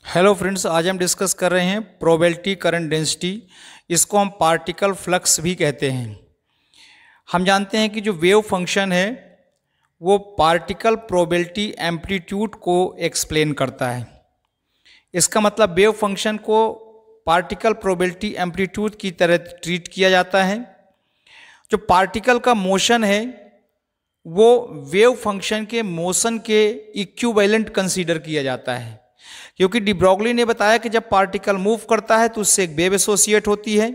Hello friends, आज हम discuss कर रहे हैं प्रोबेबिलिटी करंट डेंसिटी। इसको हम पार्टिकल फ्लक्स भी कहते हैं। हम जानते हैं कि जो वेव फंक्शन है वो पार्टिकल प्रोबेबिलिटी एम्पलीट्यूड को एक्सप्लेन करता है। इसका मतलब वेव फंक्शन को पार्टिकल प्रोबेबिलिटी एम्पलीट्यूड की तरह ट्रीट किया जाता है। जो पार्टिकल का मोशन है वो वेव फंक्शन के मोशन के इक्विवेलेंट कंसीडर किया जाता है, क्योंकि डी ब्रॉगली ने बताया कि जब पार्टिकल मूव करता है तो उससे एक वेव एसोसिएट होती है।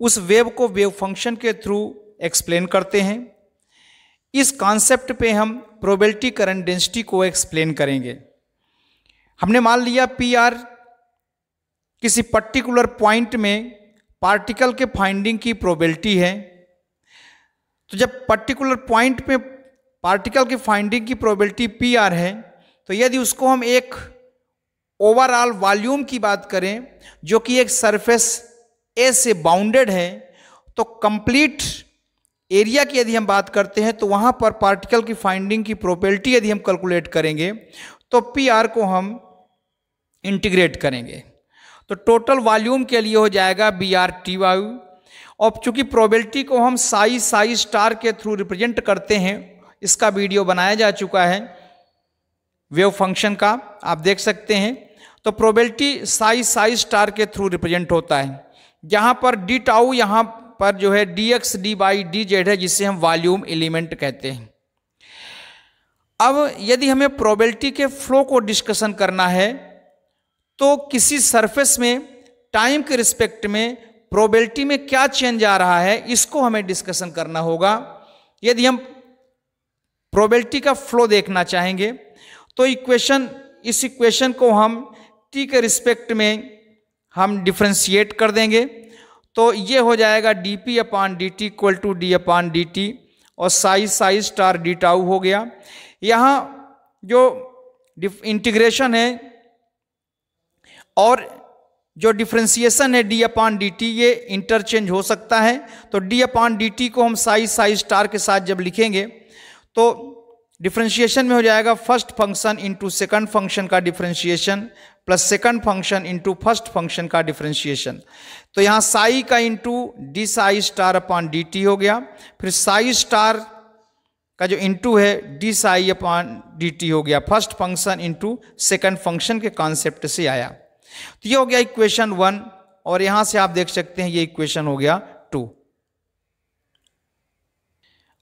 उस वेव को वेव फंक्शन के थ्रू एक्सप्लेन करते हैं। इस कॉन्सेप्ट पे हम प्रोबेबिलिटी करंट डेंसिटी को एक्सप्लेन करेंगे। हमने मान लिया पी आर किसी पर्टिकुलर पॉइंट में पार्टिकल के फाइंडिंग की प्रोबेबिलिटी है। तो जब पर्टिकुलर पॉइंट पे पार्टिकल की फाइंडिंग की प्रोबेबिलिटी पी आर है, तो यदि उसको हम एक ओवरऑल वॉल्यूम की बात करें जो कि एक सरफेस ए से बाउंडेड है, तो कंप्लीट एरिया की यदि हम बात करते हैं तो वहां पर पार्टिकल की फाइंडिंग की प्रोबेबिलिटी यदि हम कैलकुलेट करेंगे तो पी आर को हम इंटीग्रेट करेंगे तो टोटल वॉल्यूम के लिए हो जाएगा बी आर टी वायु। और चूंकि प्रोबेबिलिटी को हम साई स्टार के थ्रू रिप्रेजेंट करते हैं, इसका वीडियो बनाया जा चुका है वेव फंक्शन का, आप देख सकते हैं। तो प्रोबेबिलिटी साई स्टार के थ्रू रिप्रेजेंट होता है, जहां पर डी टाउ यहाँ पर जो है D x D by D Z है, जिसे हम वॉल्यूम एलिमेंट कहते हैं। अब यदि हमें प्रोबेबिलिटी के फ्लो को डिस्कशन करना है तो किसी सरफेस में टाइम के रिस्पेक्ट में प्रोबेबिलिटी में क्या चेंज आ रहा है, इसको हमें डिस्कशन करना होगा। यदि हम प्रोबेबिलिटी का फ्लो देखना चाहेंगे तो इस इक्वेशन को हम टी के रिस्पेक्ट में हम डिफ्रेंशिएट कर देंगे। तो ये हो जाएगा d p upon d t equal to d upon d t, और साई स्टार डी टाउ हो गया। यहाँ जो इंटीग्रेशन है और जो डिफ्रेंशिएशन है डी अपान डी टी, ये इंटरचेंज हो सकता है। तो डी अपान डी टी को हम साई स्टार के साथ जब लिखेंगे तो डिफरेंशिएशन में हो जाएगा first function into second function का differentiation plus second function into first function का डिफरेंशिएशन। तो यहाँ साई का into d psi star upon d t हो गया, फिर साई स्टार का जो इंटू है d psi upon d t हो गया, first function into second function के कॉन्सेप्ट से आया। तो ये हो गया इक्वेशन 1, और यहां से आप देख सकते हैं ये इक्वेशन हो गया 2।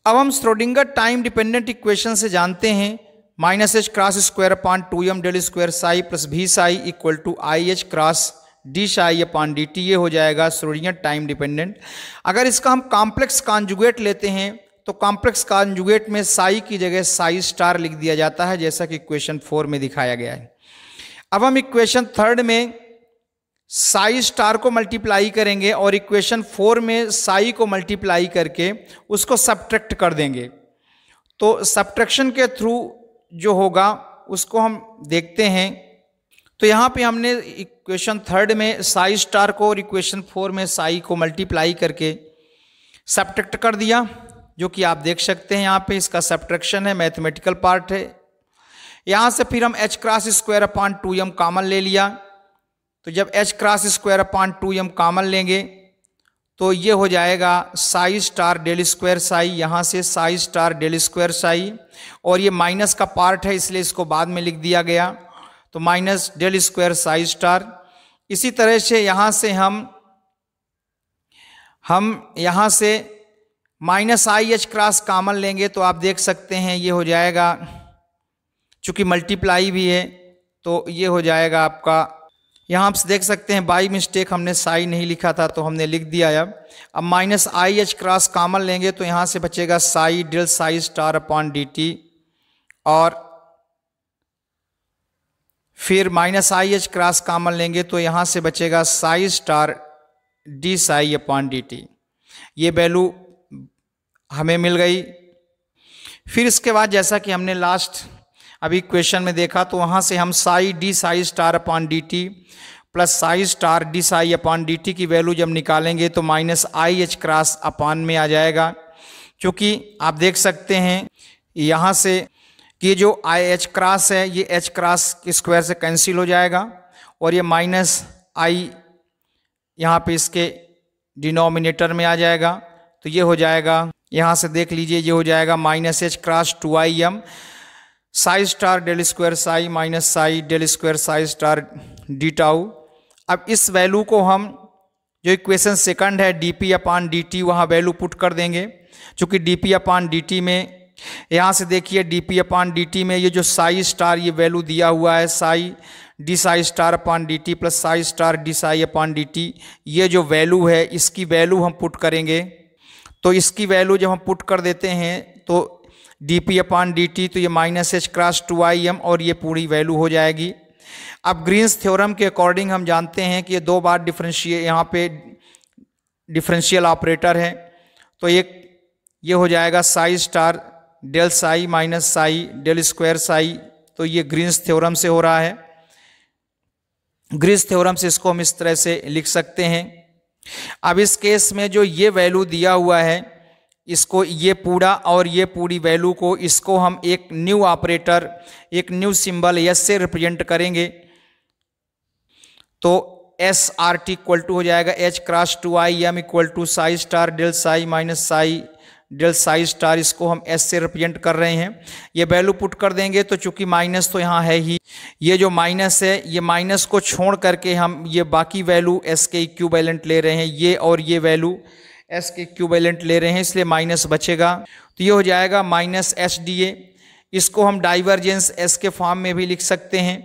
अब हम श्रोडिंगर टाइम डिपेंडेंट इक्वेशन से जानते हैं minus h cross square upon 2m del square psi plus V psi equal to i h cross d psi upon d t. ये हो जाएगा श्रोडिंगर टाइम डिपेंडेंट। अगर इसका हम कॉम्प्लेक्स कॉन्जुगेट लेते हैं तो कॉम्प्लेक्स कॉन्जुगेट में साई की जगह साई स्टार लिख दिया जाता है, जैसा कि इक्वेशन 4 में दिखाया गया है। अब हम इक्वेशन 3 में साई स्टार को मल्टीप्लाई करेंगे और इक्वेशन 4 में साई को मल्टीप्लाई करके उसको सब्ट्रैक्ट कर देंगे। तो सब्ट्रैक्शन के थ्रू जो होगा उसको हम देखते हैं। तो यहाँ पे हमने इक्वेशन 3 में साई स्टार को और इक्वेशन 4 में साई को मल्टीप्लाई करके सब्ट्रैक्ट कर दिया, जो कि आप देख सकते हैं यहाँ पे इसका सब्ट्रैक्शन है, मैथमेटिकल पार्ट है। यहाँ से फिर हम h cross square upon 2m common ले लिया। तो जब h cross square upon 2m common लेंगे तो ये हो जाएगा psi star del square psi, यहाँ से psi star del square psi, और ये माइनस का पार्ट है इसलिए इसको बाद में लिख दिया गया, तो minus del square psi star. इसी तरह से यहाँ से हम यहाँ से minus i h cross common लेंगे तो आप देख सकते हैं ये हो जाएगा, चूँकि मल्टीप्लाई भी है तो ये हो जाएगा आपका, यहाँ आप देख सकते हैं बाई मिस्टेक हमने साई नहीं लिखा था तो हमने लिख दिया। अब minus i h cross common लेंगे तो यहाँ से बचेगा psi del psi star upon d t, और फिर minus i h cross common लेंगे तो यहाँ से बचेगा psi star d psi upon d t. ये वैल्यू हमें मिल गई। फिर इसके बाद जैसा कि हमने लास्ट अभी इक्वेशन में देखा, तो वहाँ से हम Sai d psi star upon d T plus psi star d psi upon d T की वैल्यू जब निकालेंगे तो minus i h cross upon में आ जाएगा। क्योंकि आप देख सकते हैं यहाँ से कि जो आई एच क्रॉस है ये एच क्रॉस के स्क्वायर से कैंसिल हो जाएगा और ये माइनस आई यहाँ पे इसके डिनोमिनेटर में आ जाएगा। तो ये हो जाएगा, यहाँ से देख लीजिए, ये हो जाएगा minus h cross 2im psi star del square psi minus psi del square psi star d tau. अब इस वैल्यू को हम जो इक्वेशन सेकंड है dp अपान dt वहाँ वैल्यू पुट कर देंगे, चूँकि dp अपान dt में यहाँ से देखिए dp अपान dt में ये जो साई स्टार ये वैल्यू दिया हुआ है psi d psi star upon dt plus psi star d psi upon dt, ये जो वैल्यू है इसकी वैल्यू हम पुट करेंगे। तो इसकी वैल्यू जब हम पुट कर देते हैं तो dp अपान dt तो ये माइनस एच क्रॉस 2im और ये पूरी वैल्यू हो जाएगी। अब ग्रीन्स थ्योरम के अकॉर्डिंग हम जानते हैं कि ये दो बार डिफरेंशियल यहाँ पे डिफरेंशियल ऑपरेटर है, तो ये हो जाएगा psi star del psi minus psi del square psi. तो ये ग्रीन्स थ्योरम से हो रहा है। ग्रीन्स थ्योरम से इसको हम इस तरह से लिख सकते हैं। अब इस केस में जो ये वैल्यू दिया हुआ है इसको ये पूरा और ये पूरी वैल्यू को इसको हम एक न्यू ऑपरेटर एक न्यू सिंबल एस से रिप्रेजेंट करेंगे। तो S R T equal to हो जाएगा h cross 2im equal to psi star del psi minus psi del psi star, इसको हम एस से रिप्रेजेंट कर रहे हैं। ये वैल्यू पुट कर देंगे तो चूंकि माइनस तो यहाँ है ही, ये जो माइनस है ये माइनस को छोड़ करके हम ये बाकी वैल्यू एस के इक्विवेलेंट ले रहे हैं, ये और ये वैल्यू एस के इक्विवेलेंट ले रहे हैं, इसलिए माइनस बचेगा। तो ये हो जाएगा माइनस एस डी ए। इसको हम डाइवर्जेंस एस के फॉर्म में भी लिख सकते हैं।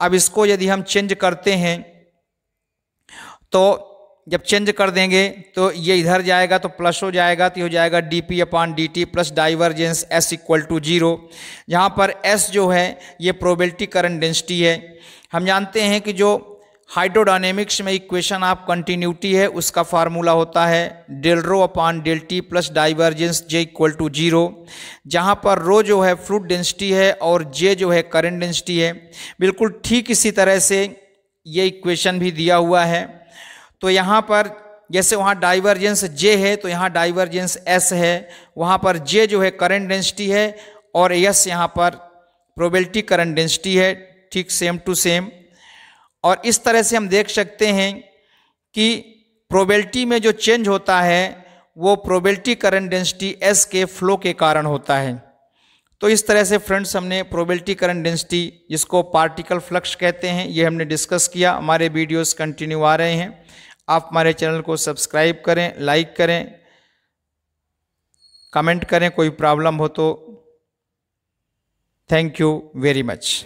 अब इसको यदि हम चेंज करते हैं तो जब चेंज कर देंगे तो ये इधर जाएगा तो प्लस हो जाएगा, तो ये हो जाएगा dp upon dt plus divergence s equal to 0, जहाँ पर s जो है ये प्रोबेबिलिटी करंट डेंसिटी है। हम जानते हैं कि जो हाइड्रोडायनेमिक्स में इक्वेशन ऑफ कंटिन्यूटी है उसका फार्मूला होता है del rho upon del t plus divergence j equal to 0, जहाँ पर रो जो है फ्लूइड डेंसिटी है और j जो है करंट डेंसिटी है। बिल्कुल ठीक इसी तरह से ये इक्वेशन भी दिया हुआ है। तो यहाँ पर जैसे वहाँ डाइवर्जेंस J है तो यहाँ डाइवर्जेंस S है, वहाँ पर J जो है करंट डेंसिटी है और S यहाँ पर प्रोबेबिलिटी करंट डेंसिटी है, ठीक सेम टू सेम। और इस तरह से हम देख सकते हैं कि प्रोबेबिलिटी में जो चेंज होता है वो प्रोबेबिलिटी करंट डेंसिटी S के फ्लो के कारण होता है। तो इस तरह से फ्रेंड्स हमने प्रोबेबिलिटी करंट डेंसिटी जिसको पार्टिकल फ्लक्स कहते हैं ये हमने डिस्कस किया। हमारे वीडियोस कंटिन्यू आ रहे हैं, आप हमारे चैनल को सब्सक्राइब करें, लाइक करें, कमेंट करें, कोई प्रॉब्लम हो तो। Thank you very much.